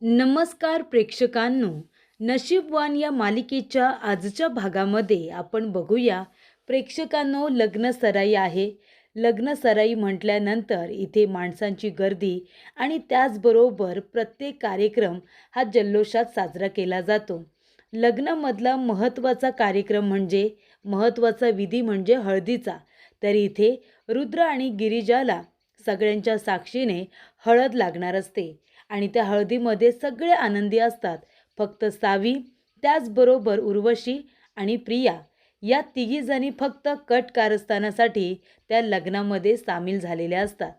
नमस्कार प्रेक्षकांनो. नशीबवान या मालिकेच्या आजच्या भागामध्ये आपण बघूया. प्रेक्षकांनो, लग्न सराई आहे. लग्न सराई म्हटल्यानंतर इथे माणसांची गर्दी आणि त्याचबरोबर प्रत्येक कार्यक्रम हा जल्लोषात साजरा केला जातो. लग्नामधला महत्त्वाचा कार्यक्रम म्हणजे महत्त्वाचा विधी म्हणजे हळदीचा. तर इथे रुद्र आणि गिरिजाला सगळ्यांच्या साक्षीने हळद लागणार असते आणि त्या हळदीमध्ये सगळे आनंदी असतात. फक्त सावी, त्याचबरोबर उर्वशी आणि प्रिया या तिघीजणी फक्त कट कारस्थानासाठी त्या लग्नामध्ये सामील झालेल्या असतात.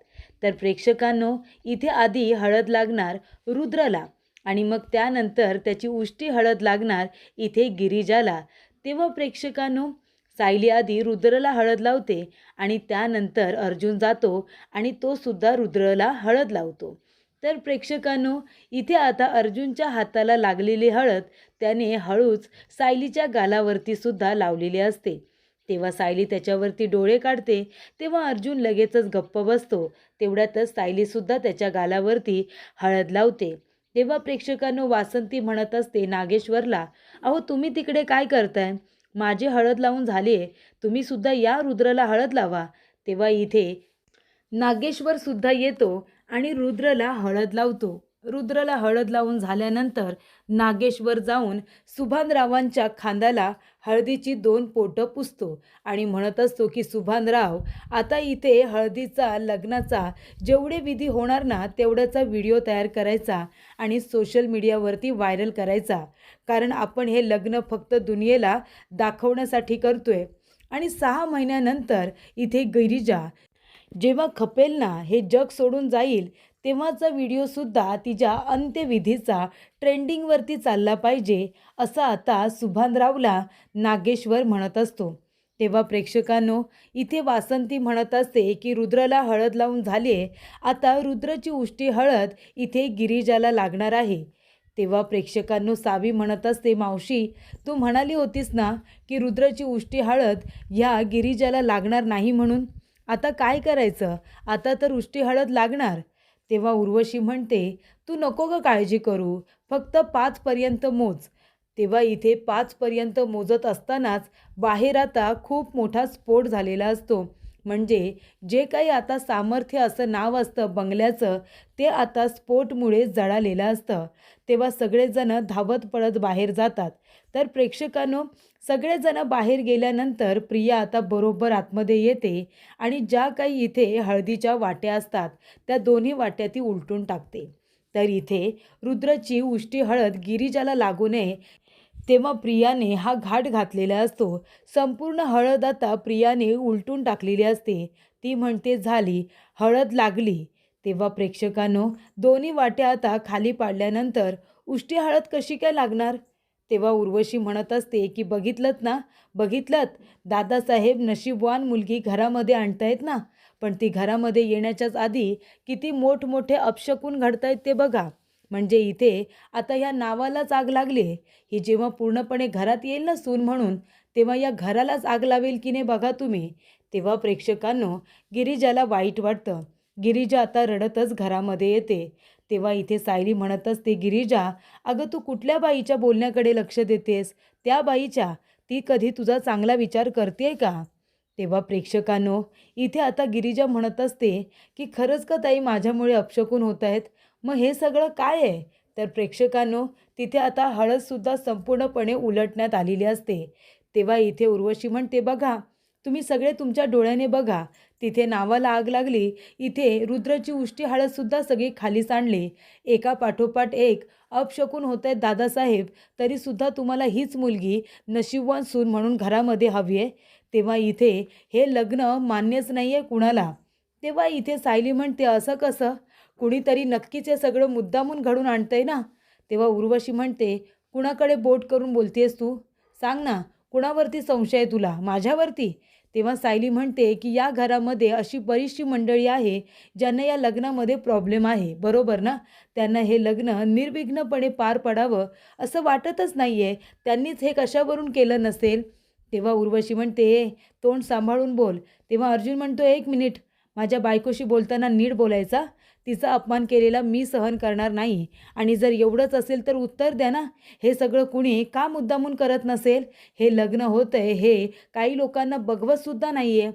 तर प्रेक्षकांनो, इथे आधी हळद लागणार रुद्रला आणि मग त्यानंतर त्याची उष्टी हळद लागणार इथे गिरिजाला. तेव्हा प्रेक्षकांनो, सायली आधी रुद्रला हळद लावते आणि त्यानंतर अर्जुन जातो आणि तो सुद्धा रुद्रला हळद लावतो. तर प्रेक्षकांनो, इथे आता अर्जुनच्या हाताला लागलेली हळद त्याने हळूच सायलीच्या गालावरती सुद्धा लावलेली असते. तेव्हा सायली त्याच्यावरती डोळे काढते, तेव्हा अर्जुन लगेचच गप्प बसतो. तेवढ्यातच सायलीसुद्धा त्याच्या गालावरती हळद लावते. तेव्हा प्रेक्षकांनो, वासंती म्हणत असते नागेश्वरला, अहो तुम्ही तिकडे काय करताय? माझी हळद लावून झाली आहे, तुम्ही सुद्धा या रुद्रला हळद लावा. तेव्हा इथे नागेश्वर सुद्धा येतो आणि रुद्रला हळद लावतो. रुद्रला हळद लावून झाल्यानंतर नागेश्वर जाऊन सुभानरावांच्या खांद्याला हळदीची 2 पोटं पुसतो आणि म्हणत असतो की सुभानराव, आता इथे हळदीचा लग्नाचा जेवढे विधी होणार ना तेवढ्याचा व्हिडिओ तयार करायचा आणि सोशल मीडियावरती व्हायरल करायचा. कारण आपण हे लग्न फक्त दुनियेला दाखवण्यासाठी करतोय. आणि 6 महिन्यानंतर इथे गिरिजा जेव्हा खपेल ना, हे जग सोडून जाईल, तेव्हाचा व्हिडिओसुद्धा तिच्या अंत्यविधीचा ट्रेंडिंगवरती चालला पाहिजे, असं आता सुभानरावला नागेश्वर म्हणत असतो. तेव्हा प्रेक्षकांनो, इथे वासंती म्हणत असते की रुद्रला हळद लावून झाली आहे, आता रुद्रची उष्टी हळद इथे गिरिजाला लागणार आहे. तेव्हा प्रेक्षकांनो, सावी म्हणत असते, मावशी तू म्हणाली होतीस ना की रुद्रची उष्टी हळद ह्या गिरिजाला लागणार नाही म्हणून, आता काय करायचं? आता तर उष्टी हळद लागणार. तेव्हा उर्वशी म्हणते, तू नको ग काळजी करू, फक्त 5 पर्यंत मोज. तेव्हा इथे 5 पर्यंत मोजत असतानाच बाहेर आता खूप मोठा स्फोट झालेला असतो. म्हणजे जे काही आता सामर्थ्य असं नाव असतं बंगल्याचं, ते आता स्फोटमुळे जळालेलं असतं. तेव्हा सगळेजण धावत पळत बाहेर जातात. तर प्रेक्षकांनो, सगळेजण बाहेर गेल्यानंतर प्रिया आता बरोबर आतमध्ये येते आणि ज्या काही इथे हळदीच्या वाट्या असतात त्या दोन्ही वाट्या ती उलटून टाकते. तर इथे रुद्रची उष्टी हळद गिरिजाला लागू नये, तेव्हा प्रियाने हा घाट घातलेला असतो. संपूर्ण हळद आता प्रियाने उलटून टाकलेली असते. ती म्हणते, झाली, हळद लागली. तेव्हा प्रेक्षकांनो, दोन्ही वाट्या आता खाली पाडल्यानंतर उष्टी हळद कशी काय लागणार? तेव्हा उर्वशी म्हणत असते की बघितलंत ना, बघितलंत, दादासाहेब नशीबवान मुलगी घरामध्ये आणतायत ना, पण ती घरामध्ये येण्याच्याच आधी किती मोठमोठे अपशकुन घडतायत ते बघा. म्हणजे इथे आता ह्या नावालाच आग लागली. ही जेव्हा पूर्णपणे घरात येईल ना सून म्हणून, तेव्हा या घरालाच आग लावेल की नाही बघा तुम्ही. तेव्हा प्रेक्षकांनो, गिरिजाला वाईट वाटतं. गिरिजा आता रडतच घरामध्ये येते. तेव्हा इथे सायली म्हणत असते, गिरिजा, अगं तू कुठल्या बाईच्या बोलण्याकडे लक्ष देतेस? त्या बाईच्या. ती कधी तुझा चांगला विचार करते का? तेव्हा प्रेक्षकांनो, इथे आता गिरिजा म्हणत असते की खरंच का ताई, माझ्यामुळे अपशकुन होत आहेत? मग हे सगळं काय आहे? तर प्रेक्षकांनो, तिथे आता हळदसुद्धा संपूर्णपणे उलटण्यात आलेली असते. तेव्हा इथे उर्वशी म्हणते, बघा तुम्ही सगळे तुमच्या डोळ्याने बघा, तिथे नावाला आग लागली, इथे रुद्रची उष्टी हळदसुद्धा सगळी खाली सांडली. एका पाठोपाठ एक अपशकुन होत आहेत दादासाहेब, तरीसुद्धा तुम्हाला हीच मुलगी नशीबवान सून म्हणून घरामध्ये हवी आहे. तेव्हा इथे हे लग्न मान्यच नाही आहे कुणाला. तेव्हा इथे सायली म्हणते, असं कसं? कुणीतरी नक्कीच हे सगळं मुद्दामून घडून आणतंय ना. तेव्हा उर्वशी म्हणते, कुणाकडे बोट करून बोलतेस तू? सांग ना, कुणावरती संशय आहे तुला? माझ्यावरती? तेव्हा सायली म्हणते की या घरामध्ये अशी बरीचशी मंडळी आहे ज्यांना या लग्नामध्ये प्रॉब्लेम आहे, बरोबर ना? त्यांना हे लग्न निर्विघ्नपणे पार पडावं असं वाटतच नाही आहे. त्यांनीच हे कशावरून केलं नसेल? तेव्हा उर्वशी म्हणते, तोंड सांभाळून बोल. तेव्हा अर्जुन म्हणतो, 1 मिनिट, माझ्या बायकोशी बोलताना नीट बोलायचा. तिचा अपमान केलेला मी सहन करणार नाही. आणि जर एवढंच असेल तर उत्तर द्या ना, हे सगळं कुणी का मुद्दामून करत नसेल? हे लग्न होतंय हे काही लोकांना बघवतसुद्धा नाही आहे.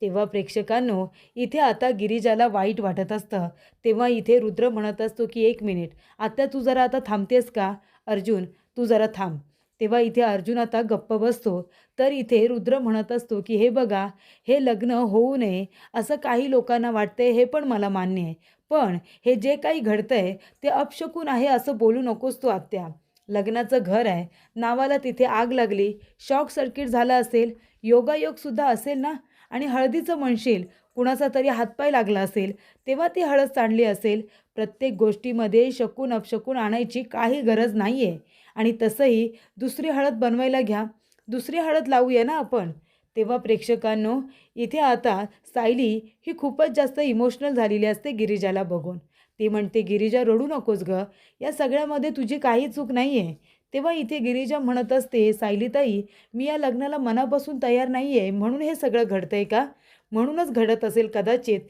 तेव्हा प्रेक्षकांनो, इथे आता गिरिजाला वाईट वाटत असतं. तेव्हा इथे रुद्र म्हणत असतो की "1 मिनिट, आता तू जरा आता थांबतेस का? अर्जुन, तू जरा थांब." तेव्हा इथे अर्जुन आता गप्प बसतो. तर इथे रुद्र म्हणत असतो की "हे बघा, हे लग्न होऊ नये असं काही लोकांना वाटतंय हे पण मला मान्य आहे. पण हे जे काही घडतंय ते अपशकुन आहे असं बोलू नकोस तू आत्या. लग्नाचं घर आहे, नावाला तिथे आग लागली, शॉर्ट सर्किट झाला असेल, योगायोगसुद्धा असेल ना आणि हळदीचं म्हणशील, कुणाचा तरी हातपाय लागला असेल, तेव्हा ती हळद सांडली असेल. प्रत्येक गोष्टीमध्ये शकून अपशकुन आणायची काही गरज नाही आहे. आणि तसंही दुसरी हळद बनवायला घ्या, दुसरी हळद लावूया ना आपण." तेव्हा प्रेक्षकांनो, इथे आता सायली ही खूपच जास्त इमोशनल झालेली असते गिरिजाला बघून. ती म्हणते, "गिरिजा रडू नकोस गं, या सगळ्यामध्ये तुझी काही चूक नाही आहे." तेव्हा इथे गिरिजा म्हणत असते, "सायलीताई, मी या लग्नाला मनापासून तयार नाही आहे म्हणून हे सगळं घडतंय का? म्हणूनच घडत असेल कदाचित.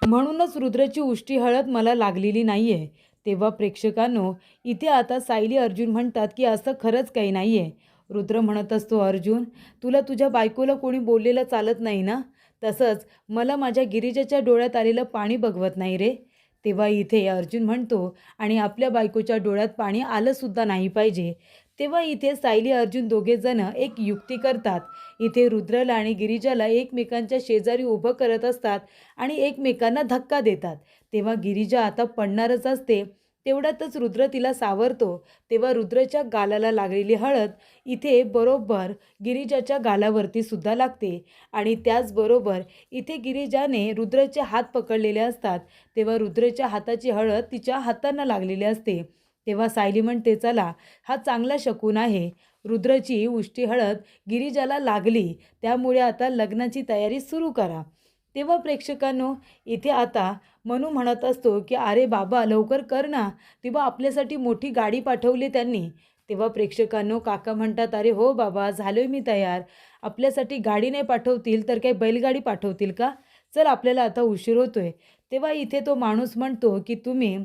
म्हणूनच रुद्राची उष्टी हळद मला लागलेली नाही आहे." तेव्हा प्रेक्षकांनो, इथे आता सायली अर्जुन म्हणतात की "असं खरंच काही नाही आहे." रुद्र म्हणत असतो, "अर्जुन, तुला तुझ्या बायकोला कोणी बोललेलं चालत नाही ना? तसंच मला माझ्या गिरिजाच्या डोळ्यात आलेलं पाणी बघवत नाही रे." तेव्हा इथे अर्जुन म्हणतो, "आणि आपल्या बायकोच्या डोळ्यात पाणी आलंसुद्धा नाही पाहिजे." तेव्हा इथे सायली अर्जुन दोघेजण एक युक्ती करतात. इथे रुद्रला आणि गिरिजाला एकमेकांच्या शेजारी उभं करत असतात आणि एकमेकांना धक्का देतात. तेव्हा गिरिजा आता पडणारच असते. तेवढ्यातच रुद्र तिला सावरतो. तेव्हा रुद्रच्या गालाला लागलेली हळद इथे बरोबर गिरिजाच्या गालावरती सुद्धा लागते. आणि त्याचबरोबर इथे गिरिजाने रुद्रचे हात पकडलेले असतात. तेव्हा रुद्रच्या हाताची हळद तिच्या हातांना लागलेली असते. तेव्हा सायली म्हणते, "चला, हा चांगला शकुन आहे. रुद्रची उष्टी हळद गिरिजाला लागली, त्यामुळे आता लग्नाची तयारी सुरू करा." तेव्हा प्रेक्षकांनो, इथे आता मनू म्हणत असतो की "अरे बाबा, लवकर कर ना, तेव्हा आपल्यासाठी मोठी गाडी पाठवली त्यांनी." तेव्हा प्रेक्षकांनो, काका म्हणतात, "अरे हो बाबा, झालोय मी तयार. आपल्यासाठी गाडी नाही पाठवतील तर काही बैलगाडी पाठवतील का? चल, आपल्याला आता उशीर होतोय." तेव्हा इथे तो माणूस म्हणतो की "तुम्ही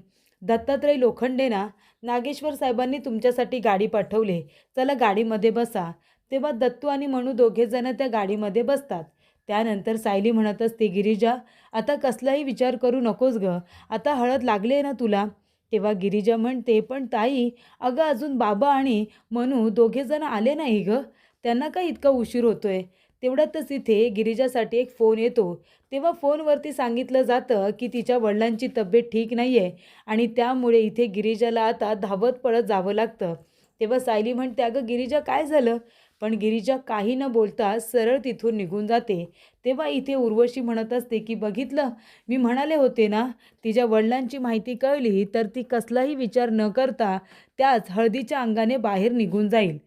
दत्तात्रय लोखंडे ना? नागेश्वर साहेबांनी तुमच्यासाठी गाडी पाठवली, चला गाडीमध्ये बसा." तेव्हा दत्तू आणि मनू दोघेजण त्या गाडीमध्ये बसतात. त्यानंतर सायली म्हणत असते, "गिरिजा, आता कसलाही विचार करू नकोस गं, आता हळद लागली आहे ना तुला." तेव्हा गिरिजा म्हणते, "पण ताई, अगं अजून बाबा आणि मनू दोघेजण आले नाही गं, त्यांना का इतका उशीर होतोय?" तेवढ्यातच इथे गिरिजासाठी एक फोन येतो. तेव्हा फोनवरती सांगितलं जातं की तिच्या वडिलांची तब्येत ठीक नाही आहे आणि त्यामुळे इथे गिरिजाला आता धावत पळत जावं लागतं. तेव्हा सायली म्हणते, "अगं गिरिजा, काय झालं?" पण गिरिजा काही न बोलता सरळ तिथून निघून जाते. तेव्हा इथे उर्वशी म्हणत असते की "बघितलं, मी म्हणाले होते ना, तिच्या वडिलांची माहिती कळली तर ती कसलाही विचार न करता त्याच हळदीच्या अंगाने बाहेर निघून जाईल."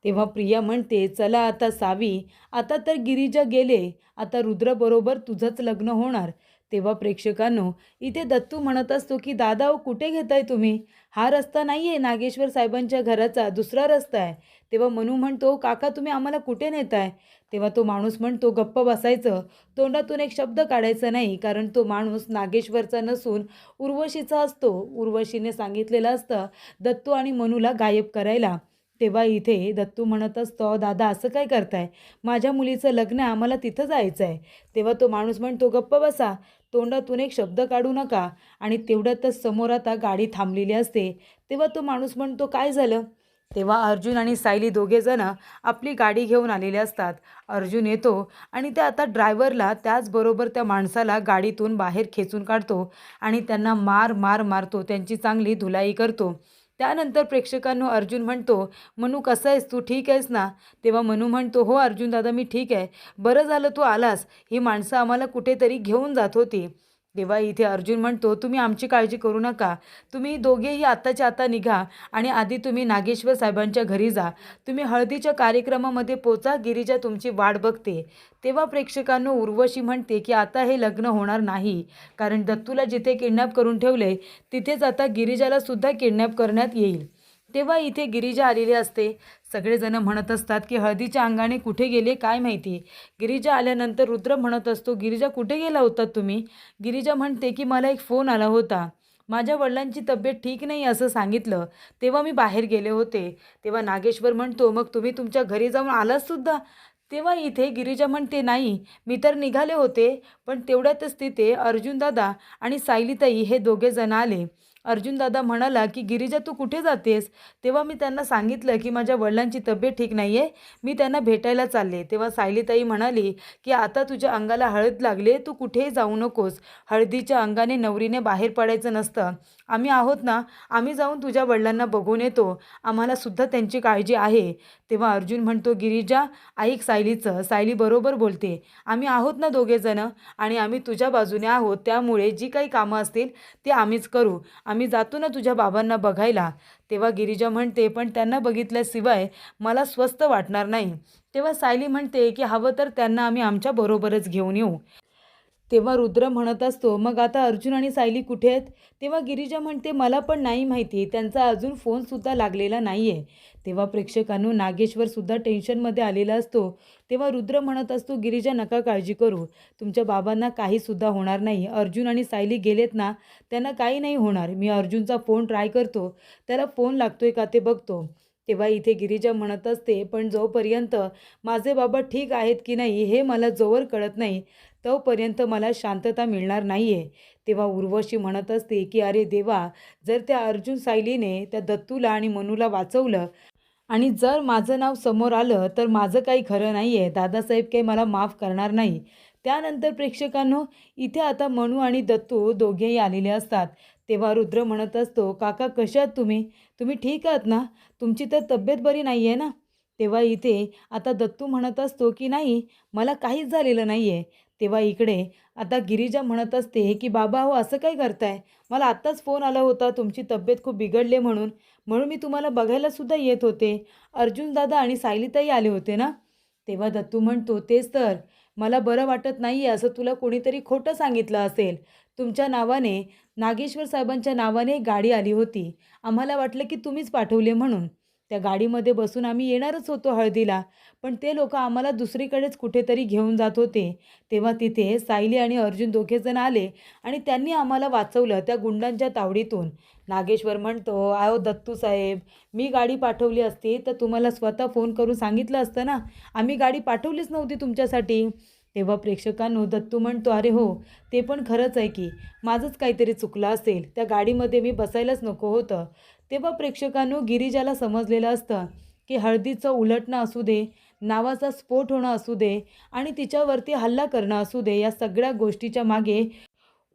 तेव्हा प्रिया म्हणते, "चला आता सावी, आता तर गिरिजा गेले, आता रुद्रबरोबर तुझंच लग्न होणार." तेव्हा प्रेक्षकांनो, इथे दत्तू म्हणत असतो की "दादा, हो कुठे घेताय तुम्ही? हा रस्ता नाही आहे नागेश्वर साहेबांच्या घराचा, दुसरा रस्ता आहे." तेव्हा मनू म्हणतो, "काका, तुम्ही आम्हाला कुठे नेताय?" तेव्हा तो माणूस म्हणतो, "गप्प बसायचं, तोंडातून एक शब्द काढायचा नाही." कारण तो माणूस नागेश्वरचा नसून उर्वशीचा असतो. उर्वशीने सांगितलेलं असतं दत्तू आणि मनूला गायब करायला. तेव्हा इथे दत्तू म्हणत असतो, "दादा, असं काय करताय? माझ्या मुलीचं लग्न आहे, आम्हाला तिथं जायचं आहे." तेव्हा तो माणूस म्हणतो, "गप्प बसा, तोंडातून एक शब्द काढू नका." आणि तेवढ्यातच समोर आता गाडी थांबलेली असते. तेव्हा तो माणूस म्हणतो, "काय झालं?" तेव्हा अर्जुन आणि सायली दोघेजण आपली गाडी घेऊन आलेले असतात. अर्जुन येतो आणि ते आता ड्रायव्हरला त्याचबरोबर त्या माणसाला गाडीतून बाहेर खेचून काढतो आणि त्यांना मार मार मारतो, त्यांची चांगली धुलाई करतो. त्यानंतर प्रेक्षकांनो, अर्जुन म्हणतो, "मनू, कसा आहेस तू? ठीक आहेस ना?" तेव्हा मनू म्हणतो, "हो अर्जुन दादा, मी ठीक आहे. बरं झालं तू आलास. ही माणसं आम्हाला कुठेतरी घेऊन जात होती." तेव्हा इथे अर्जुन म्हणतो, "तुम्ही आमची काळजी करू नका. तुम्ही दोघेही आत्ताच्या आता निघा आणि आधी तुम्ही नागेश्वर साहेबांच्या घरी जा. तुम्ही हळदीच्या कार्यक्रमामध्ये पोचा, गिरिजा तुमची वाट बघते." तेव्हा प्रेक्षकांनो, उर्वशी म्हणते की "आता हे लग्न होणार नाही. कारण दत्तूला जिथे किडनॅप करून ठेवले तिथेच आता गिरिजाला सुद्धा किडनॅप करण्यात येईल." तेव्हा इथे गिरिजा आलेली असते. सगळेजण म्हणत असतात की हळदीच्या अंगाने कुठे गेले काय माहिती. गिरिजा आल्यानंतर रुद्र म्हणत असतो, गिरिजा कुठे गेला होतात तुम्ही? गिरिजा म्हणते की मला एक फोन आला होता. माझ्या वडिलांची तब्येत ठीक नाही असं सांगितलं. तेव्हा मी बाहेर गेले होते. तेव्हा नागेश्वर म्हणतो, मग तुम्ही तुमच्या घरी जाऊन आलात सुद्धा? तेव्हा इथे गिरिजा म्हणते, नाही मी तर निघाले होते, पण तेवढ्यातच तिथे अर्जुनदादा आणि सायलीताई हे दोघेजण आले. अर्जुनदादा म्हणाला की गिरिजा तू कुठे जातेस? तेव्हा मी त्यांना सांगितलं की माझ्या वडिलांची तब्येत ठीक नाही आहे, मी त्यांना भेटायला चालले. तेव्हा सायलीताई म्हणाली की आता तुझ्या अंगाला हळद लागले, तू कुठेही जाऊ नकोस. हळदीच्या अंगाने नवरीने बाहेर पडायचं नसतं. आम्ही आहोत ना, आम्ही जाऊन तुझ्या वडिलांना बघून येतो, आम्हाला सुद्धा त्यांची काळजी आहे. तेव्हा अर्जुन म्हणतो, गिरिजा ऐक सायलीचं, सायली बरोबर बोलते. आम्ही आहोत ना दोघेजणं आणि आम्ही तुझ्या बाजूने आहोत, त्यामुळे जी काही कामं असतील ती आम्हीच करू. आम्ही जातो ना तुझ्या बाबांना बघायला. तेव्हा गिरिजा म्हणते, पण त्यांना बघितल्याशिवाय मला स्वस्थ वाटणार नाही. तेव्हा सायली म्हणते की हवं तर त्यांना आम्ही आमच्याबरोबरच घेऊन येऊ. तेव्हा रुद्र म्हणत असतो, मग आता अर्जुन आणि सायली कुठे आहेत? तेव्हा गिरिजा म्हणते, मला पण नाही माहिती, त्यांचा अजून फोनसुद्धा लागलेला नाही आहे. तेव्हा प्रेक्षकांनो नागेश्वरसुद्धा टेन्शनमध्ये आलेला असतो. तेव्हा रुद्र म्हणत असतो, गिरिजा नका काळजी करू, तुमच्या बाबांना काहीसुद्धा होणार नाही. अर्जुन आणि सायली गेलेत ना, त्यांना काही नाही होणार. मी अर्जुनचा फोन ट्राय करतो, त्याला फोन लागतोय का ते बघतो. तेव्हा इथे गिरिजा म्हणत असते, पण जोपर्यंत माझे बाबा ठीक आहेत की नाही हे मला जोवर कळत नाही तोपर्यंत मला शांतता मिळणार नाही आहे. तेव्हा उर्वशी म्हणत असते की अरे देवा, जर त्या अर्जुन सायलीने त्या दत्तूला आणि मनूला वाचवलं आणि जर माझं नाव समोर आलं तर माझं काही खरं नाही आहे. दादासाहेब काही मला माफ करणार नाही. त्यानंतर प्रेक्षकांनो इथे आता मनू आणि दत्तू दोघेही आलेले असतात. तेव्हा रुद्र म्हणत असतो, काका कशा आहात तुम्ही? तुम्ही ठीक आहात ना? तुमची तर तब्येत बरी नाही आहे ना? तेव्हा इथे आता दत्तू म्हणत असतो की नाही, मला काहीच झालेलं नाही आहे. तेव्हा इकडे आता गिरिजा म्हणत असते की बाबा हो असं काय करताय? मला आत्ताच फोन आला होता तुमची तब्येत खूप बिघडली म्हणून, म्हणून मी तुम्हाला बघायला सुद्धा येत होते. अर्जुन दादा आणि सायलीताई आले होते ना? तेव्हा दत्तू म्हणतो, तेच तर, मला बरं वाटत नाही आहे असं तुला कोणीतरी खोटं सांगितलं असेल. तुमच्या नावाने, नागेश्वर साहेबांच्या नावाने गाडी आली होती. आम्हाला वाटलं की तुम्हीच पाठवले म्हणून. त्या गाडीमध्ये बसून आम्ही येणारच होतो हळदीला, पण ते लोकं आम्हाला दुसरीकडेच कुठेतरी घेऊन जात होते. तेव्हा तिथे सायली आणि अर्जुन दोघेजण आले आणि त्यांनी आम्हाला वाचवलं त्या गुंडांच्या तावडीतून. नागेश्वर म्हणतो, अहो दत्तू साहेब, मी गाडी पाठवली असती तर तुम्हाला स्वतः फोन करून सांगितलं असतं ना, आम्ही गाडी पाठवलीच नव्हती तुमच्यासाठी. तेव्हा प्रेक्षकांनो दत्तू म्हणतो, अरे हो, ते पण खरंच आहे की माझंच काहीतरी चुकलं असेल, त्या गाडीमध्ये मी बसायलाच नको होतं. तेव्हा प्रेक्षकांनो गिरिजाला समजलेलं असतं की हळदीचं उलटणं असू दे, नावाचा स्फोट होणं असू दे आणि तिच्यावरती हल्ला करणं असू दे, या सगळ्या गोष्टीच्या मागे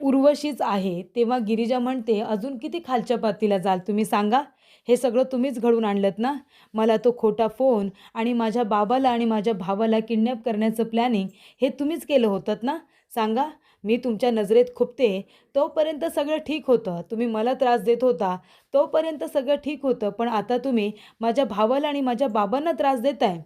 उर्वशीच आहे. तेव्हा गिरिजा म्हणते, अजून किती खालच्या पातळीला जाल तुम्ही सांगा? हे सगळं तुम्हीच घडवून आणलंत ना? मला तो खोटा फोन आणि माझ्या बाबाला आणि माझ्या भावाला किडनॅप करण्याचं प्लॅनिंग हे तुम्हीच केलं होतं ना? सांगा. मी तुमच्या नजरेत खुपते तोपर्यंत सगळं ठीक होतं. तुम्ही मला त्रास देत होता तोपर्यंत सगळं ठीक होतं. पण आता तुम्ही माझ्या भावाला आणि माझ्या बाबांना त्रास देताय.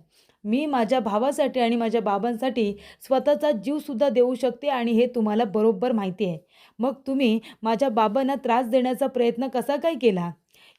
मी माझ्या भावासाठी आणि माझ्या बाबांसाठी स्वतःचा जीवसुद्धा देऊ शकते आणि हे तुम्हाला बरोबर माहिती आहे. मग तुम्ही माझ्या बाबांना त्रास देण्याचा प्रयत्न कसा काय केला?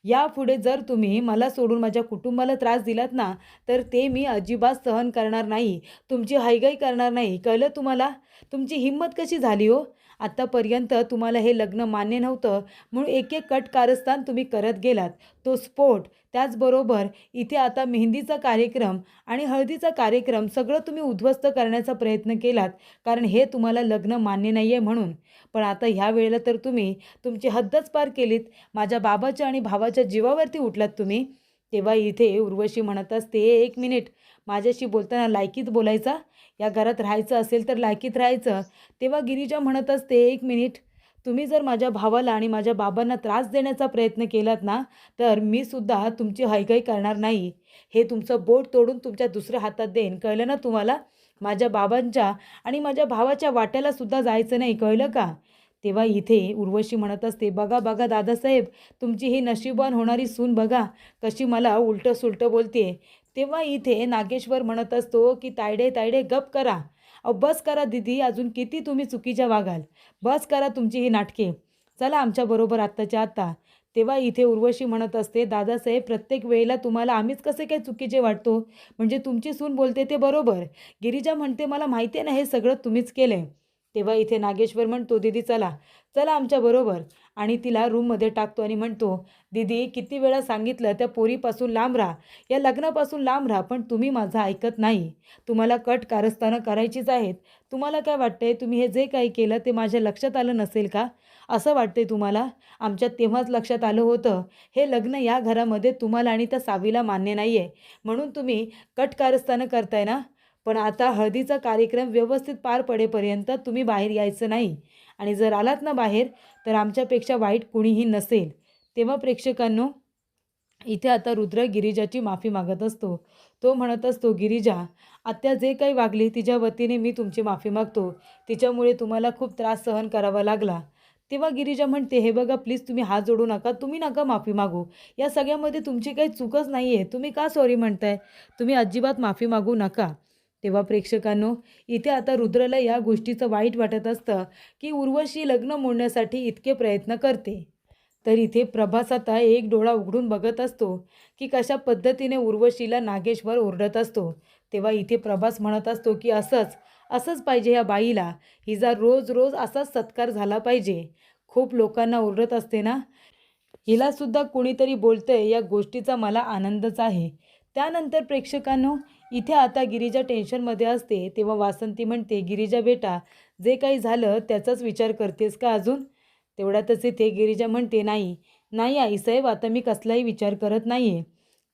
यापुढे जर तुम्ही मला सोडून माझ्या कुटुंबाला त्रास दिलात ना, तर ते मी अजिबात सहन करणार नाही. तुमची हयगय करणार नाही. कळलं तुम्हाला? तुमची हिंमत कशी झाली हो? आत्तापर्यंत तुम्हाला हे लग्न मान्य नव्हतं म्हणून एक एक कट कारस्थान तुम्ही करत गेलात. तो स्फोट, त्याचबरोबर इथे आता मेहंदीचा कार्यक्रम आणि हळदीचा कार्यक्रम सगळं तुम्ही उद्ध्वस्त करण्याचा प्रयत्न केलात, कारण हे तुम्हाला लग्न मान्य नाही आहे म्हणून. पण आता ह्या वेळेला तर तुम्ही तुमची हद्दच पार केलीत. माझ्या बाबाच्या आणि भावाच्या जीवावरती उठलात तुम्ही. तेव्हा इथे उर्वशी म्हणत असते, एक मिनिट, माझ्याशी बोलताना लायकीत बोलायचा, या घरात राहायचं असेल तर लायकीत राहायचं. तेव्हा गिरिजा म्हणत असते, एक मिनिट, तुम्ही जर माझ्या भावाला आणि माझ्या बाबांना त्रास देण्याचा प्रयत्न केलात ना, तर मी सुद्धा तुमची हयगय करणार नाही. हे तुमचं बोट तोडून तुमच्या दुसऱ्या हातात देईन. कळलं ना तुम्हाला? माझ्या बाबांच्या आणि माझ्या भावाच्या वाट्याला सुद्धा जायचं नाही. कळलं का? तेव्हा इथे उर्वशी म्हणत असते, बघा बघा दादासाहेब, तुमची ही नशीबवान होणारी सून बघा कशी मला उलटं सुलटं बोलते. तेव्हा इथे नागेश्वर म्हणत असतो की तायडे तायडे गप करा. अहो बस करा दीदी, अजून किती तुम्ही चुकीच्या वागाल? बस करा तुमची ही नाटके. चला आमच्याबरोबर आत्ताच्या आत्ता. तेव्हा इथे उर्वशी म्हणत असते, दादासाहेब प्रत्येक वेळेला तुम्हाला आम्हीच कसे काय चुकीचे वाटतो? म्हणजे तुमची सून बोलते ते बरोबर. गिरिजा म्हणते मला माहिती आहे ना हे सगळं तुम्हीच केलं आहे. तेव्हा इथे नागेश्वर म्हणतो, दीदी चला, चला आमच्याबरोबर आणि तिला रूममध्ये टाकतो आणि म्हणतो, दीदी किती वेळा सांगितलं त्या पोरीपासून लांब राहा, या लग्नापासून लांब राहा, पण तुम्ही माझं ऐकत नाही. तुम्हाला कट कारस्थानं करायचीच आहेत. तुम्हाला काय वाटतंय तुम्ही हे जे काही केलं ते माझ्या लक्षात आलं नसेल का? असं वाटतंय तुम्हाला? आमच्या तेव्हाच लक्षात आलं होतं हे लग्न या घरामध्ये तुम्हाला आणि त्या सावीला मान्य नाही आहे, म्हणून तुम्ही कट कारस्थानं करताय ना. पण आता हळदीचा कार्यक्रम व्यवस्थित पार पडेपर्यंत तुम्ही बाहेर यायचं नाही आणि जर आलात ना बाहेर तर आमच्यापेक्षा वाईट कुणीही नसेल. तेव्हा प्रेक्षकांनो इथे आता रुद्र गिरिजाची माफी मागत असतो. तो म्हणत असतो, गिरिजा आत्या जे काही वागली तिच्या वतीने मी तुमची माफी मागतो. तिच्यामुळे तुम्हाला खूप त्रास सहन करावा लागला. तेव्हा गिरिजा म्हणते, हे बघा प्लीज तुम्ही हात जोडू नका, तुम्ही नका माफी मागू. या सगळ्यामध्ये तुमची काही चूकच नाही आहे. तुम्ही का सॉरी म्हणताय? तुम्ही अजिबात माफी मागू नका. तेव्हा प्रेक्षकांनो इथे आता रुद्रला या गोष्टीचं वाईट वाटत असतं की उर्वशी लग्न मोडण्यासाठी इतके प्रयत्न करते. तर इथे प्रभास आता एक डोळा उघडून बघत असतो की कशा पद्धतीने उर्वशीला नागेश्वर ओरडत असतो. तेव्हा इथे प्रभास म्हणत असतो की असंच असंच पाहिजे ह्या बाईला, हिचा रोज रोज असाच सत्कार झाला पाहिजे. खूप लोकांना ओरडत असते ना, हिलासुद्धा कोणीतरी बोलतंय या गोष्टीचा मला आनंदच आहे. त्यानंतर प्रेक्षकांनो इथे आता गिरिजा टेन्शनमध्ये असते. तेव्हा वासंती म्हणते, गिरिजा बेटा जे काही झालं त्याचाच विचार करतेस का अजून? तेवढ्यातच इथे गिरिजा म्हणते, नाही नाही आईसाहेब आता मी कसलाही विचार करत नाही आहे.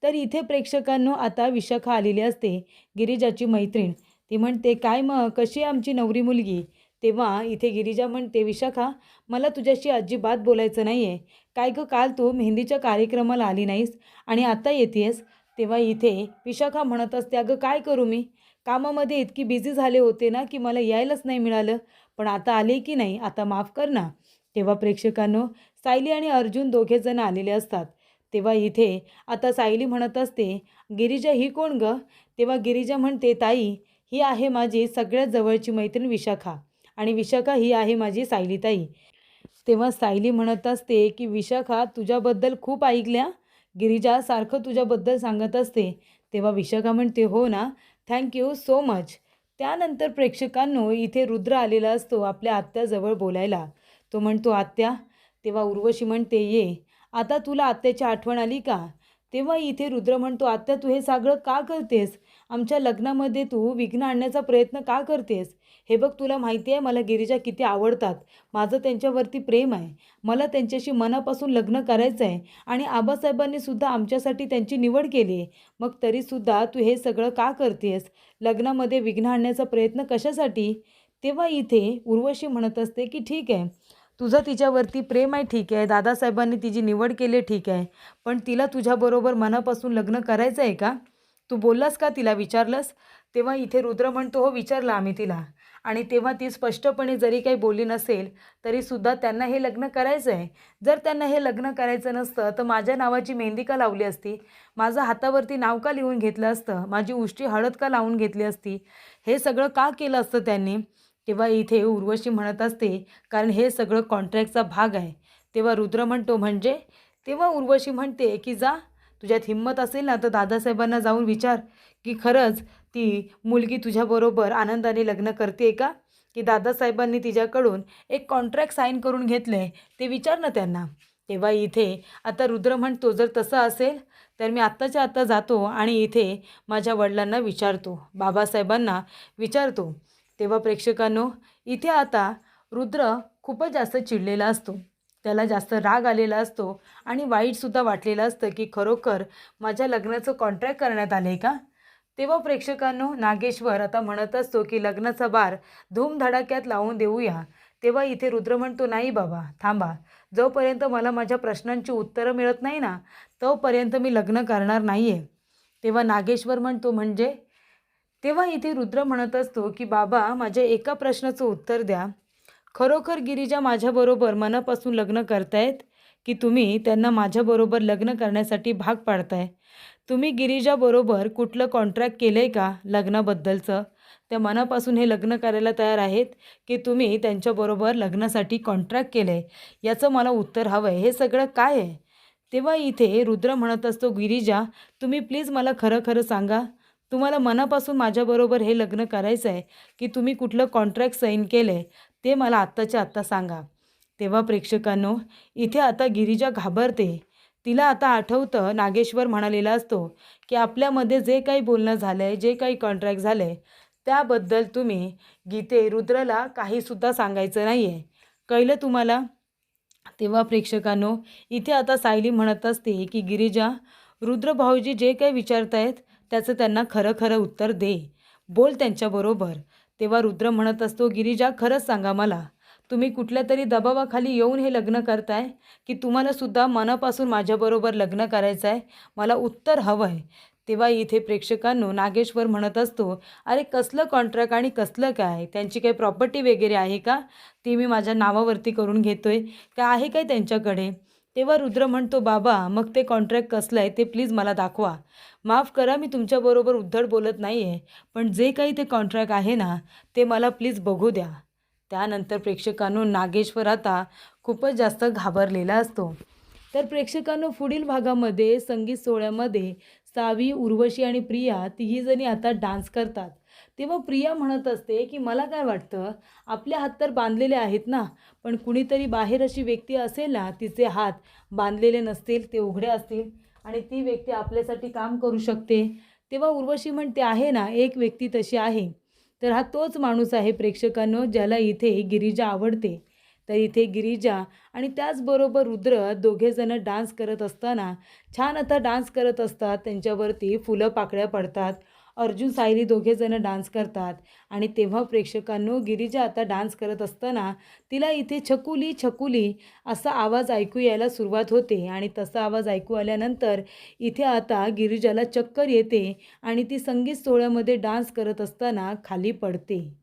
तर इथे प्रेक्षकांनो आता विशाखा आलेली असते, गिरिजाची मैत्रीण. ती म्हणते, काय मग कशी आहे आमची नवरी मुलगी? तेव्हा इथे गिरिजा म्हणते, विशाखा मला तुझ्याशी अजिबात बोलायचं नाही आहे. काय गं काल तू मेहंदीच्या कार्यक्रमाला आली नाहीस आणि आता येतेस? तेव्हा इथे विशाखा म्हणत असते, अगं काय करू मी? कामामध्ये इतकी बिझी झाले होते ना की मला यायलाच नाही मिळालं. पण आता आले की नाही, आता माफ कर ना. तेव्हा प्रेक्षकांनो सायली आणि अर्जुन दोघेजण आलेले असतात. तेव्हा इथे आता सायली म्हणत असते, गिरिजा ही कोण गं? तेव्हा गिरिजा म्हणते, ताई ही आहे माझी सगळ्यात जवळची मैत्रीण विशाखा आणि विशाखा ही आहे माझी सायलीताई. तेव्हा सायली म्हणत असते की विशाखा तुझ्याबद्दल खूप ऐकल्या, गिरिजा सारखं तुझ्याबद्दल सांगत असते. तेव्हा विशाखा म्हणते, हो ना, थँक्यू सो मच. त्यानंतर प्रेक्षकांनो इथे रुद्र आलेला असतो आपल्या आत्याजवळ बोलायला. तो म्हणतो, आत्या. तेव्हा उर्वशी म्हणते, ये आता तुला आत्याची आठवण आली का? तेव्हा इथे रुद्र म्हणतो, आत्या तू हे सगळं का करतेस? आमच्या लग्नामध्ये तू विघ्न आणण्याचा प्रयत्न का करतेस? हे बघ तुला माहिती आहे मला गिरिजा किती आवडतात. माझं त्यांच्यावरती प्रेम आहे. मला त्यांच्याशी मनापासून लग्न करायचं आहे आणि आबासाहेबांनी सुद्धा आमच्यासाठी त्यांची निवड केली आहे. मग तरीसुद्धा तू हे सगळं का करतेस? लग्नामध्ये विघ्न आणण्याचा प्रयत्न कशासाठी? तेव्हा इथे उर्वशी म्हणत असते की ठीक आहे, तुझं तिच्यावरती प्रेम आहे ठीक आहे, दादासाहेबांनी तिची निवड केली ठीक आहे, पण तिला तुझ्याबरोबर मनापासून लग्न करायचं आहे का? तू बोललास का, तिला विचारलंस? तेव्हा इथे रुद्र म्हणतो, हो विचारलं आम्ही तिला. आणि तेव्हा ती स्पष्टपणे जरी काही बोलली नसेल तरीसुद्धा त्यांना हे लग्न करायचं आहे. जर त्यांना हे लग्न करायचं नसतं तर माझ्या नावाची मेहंदी का लावली असती? माझं हातावरती नाव का लिहून घेतलं असतं? माझी उष्टी हळद का लावून घेतली असती? हे सगळं का केलं असतं त्यांनी? तेव्हा इथे उर्वशी म्हणत असते, कारण हे सगळं कॉन्ट्रॅक्टचा भाग आहे. तेव्हा रुद्र म्हणतो, म्हणजे? तेव्हा उर्वशी म्हणते की जा, तुझ्यात हिंमत असेल ना तर दादासाहेबांना जाऊन विचार की खरंच ती मुलगी तुझ्याबरोबर आनंदाने लग्न करते का? की दादासाहेबांनी तिच्याकडून एक कॉन्ट्रॅक्ट साईन करून घेतलं आहे, ते विचार ना त्यांना. तेव्हा इथे आता रुद्र म्हणतो, जर तसं असेल तर मी आत्ताच्या आत्ता जातो आणि इथे माझ्या वडिलांना विचारतो, बाबासाहेबांना विचारतो. तेव्हा प्रेक्षकांनो इथे आता रुद्र खूपच जास्त चिडलेला असतो. त्याला जास्त राग आलेला असतो आणि वाईटसुद्धा वाटलेलं असतं की खरोखर माझ्या लग्नाचं कॉन्ट्रॅक्ट करण्यात आलं आहे का? तेव्हा प्रेक्षकांनो नागेश्वर आता म्हणत असतो की लग्नाचा बार धूमधडाक्यात लावून देऊया. तेव्हा इथे रुद्र म्हणतो, नाही बाबा थांबा, जोपर्यंत मला माझ्या प्रश्नांची उत्तरं मिळत नाही ना तोपर्यंत मी लग्न करणार नाही आहे. तेव्हा नागेश्वर म्हणतो, म्हणजे? तेव्हा इथे रुद्र म्हणत असतो की बाबा माझ्या एका प्रश्नाचं उत्तर द्या, खरोखर गिरिजा माझ्याबरोबर मनापासून लग्न करतायत की तुम्ही त्यांना माझ्याबरोबर लग्न करण्यासाठी भाग पाडताय? तुम्ही गिरिजाबरोबर कुठलं कॉन्ट्रॅक्ट केलं आहे का लग्नाबद्दलचं? त्या मनापासून हे लग्न करायला तयार आहेत की तुम्ही त्यांच्याबरोबर लग्नासाठी कॉन्ट्रॅक्ट केलं आहे? याचं मला उत्तर हवं आहे. हे सगळं काय आहे? तेव्हा इथे रुद्र म्हणत असतो, गिरिजा तुम्ही प्लीज मला खरं खरं सांगा, तुम्हाला मनापासून माझ्याबरोबर हे लग्न करायचं आहे की तुम्ही कुठलं कॉन्ट्रॅक्ट साईन केलं आहे ते मला आत्ताच्या आत्ता सांगा. तेव्हा प्रेक्षकांनो, इथे आता गिरिजा घाबरते. तिला आता आठवतं नागेश्वर म्हणालेला असतो की आपल्यामध्ये जे काही बोलणं झालं आहे, जे काही कॉन्ट्रॅक्ट झालं आहे त्याबद्दल तुम्ही गीते रुद्रला काहीसुद्धा सांगायचं नाही आहे, कळलं तुम्हाला? तेव्हा प्रेक्षकांनो, इथे आता सायली म्हणत असते की गिरिजा, रुद्र भाऊजी जे काही विचारतायत त्याचं त्यांना खरं खरं उत्तर दे, बोल त्यांच्याबरोबर. तेव्हा रुद्र म्हणत असतो, गिरिजा खरंच सांगा मला, तुम्ही कुठल्या तरी दबावाखाली येऊन हे लग्न करताय की तुम्हाला सुद्धा मनापासून माझ्याबरोबर लग्न करायचं आहे, मला उत्तर हवं आहे. तेव्हा इथे प्रेक्षकांनो नागेश्वर म्हणत असतो, अरे कसलं कॉन्ट्रॅक्ट आणि कसलं काय, त्यांची काही प्रॉपर्टी वगैरे आहे का, ती मी माझ्या नावावरती करून घेतोय का, आहे काय त्यांच्याकडे? तेव्हा रुद्र म्हणतो, बाबा मग ते कॉन्ट्रॅक्ट कसलं आहे ते प्लीज मला दाखवा. माफ करा मी तुमच्याबरोबर उद्धट बोलत नाही आहे, पण जे काही ते कॉन्ट्रॅक्ट आहे ना ते मला प्लीज बघू द्या. त्यानंतर प्रेक्षकांनो नागेश्वर आता खूपच जास्त घाबरलेला असतो. तर प्रेक्षकांनो पुढील भागामध्ये संगीत सोहळ्यामध्ये सावी, उर्वशी आणि प्रिया तिघीजणी आता डान्स करतात. तेव्हा प्रिया म्हणत असते की मला काय वाटतं, आपले हात तर बांधलेले आहेत ना, पण कुणीतरी बाहेर अशी व्यक्ती असेल ना, तिचे हात बांधलेले नसतील, ते उघडे असतील आणि ती व्यक्ती आपल्यासाठी काम करू शकते. तेव्हा उर्वशी म्हणते, आहे ना एक व्यक्ती तशी आहे. तर हा तोच माणूस आहे प्रेक्षकांनो, ज्याला इथे गिरिजा आवडते. तर इथे गिरिजा आणि त्याचबरोबर रुद्र दोघेजणं डान्स करत असताना छान आता डान्स करत असतात. त्यांच्यावरती फुलं पाकळ्या पडतात. अर्जुन सायली दोघेजणं डान्स करतात आणि तेव्हा प्रेक्षकांनो गिरिजा आता डान्स करत असताना तिला इथे छकुली छकुली असा आवाज ऐकू यायला सुरुवात होते आणि तसा आवाज ऐकू आल्यानंतर इथे आता गिरिजाला चक्कर येते आणि ती संगीत सोहळ्यामध्ये डान्स करत असताना खाली पडते.